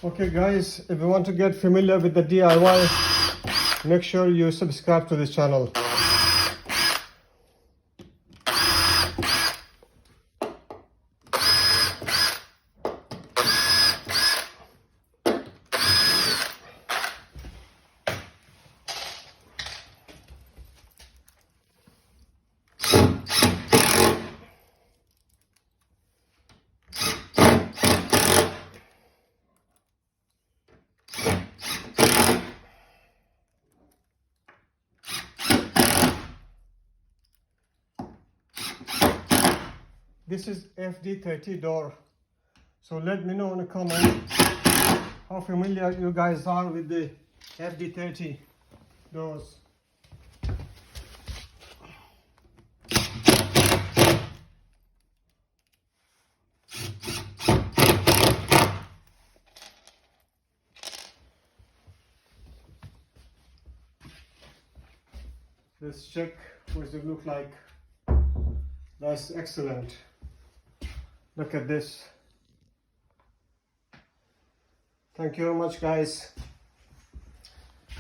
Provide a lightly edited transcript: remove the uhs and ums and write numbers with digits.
Okay guys, if you want to get familiar with the DIY, make sure you subscribe to this channel. This is FD30 door. So let me know in the comment how familiar you guys are with the FD30 doors. Let's check what it look like. That's excellent. Look at this. Thank you very much guys.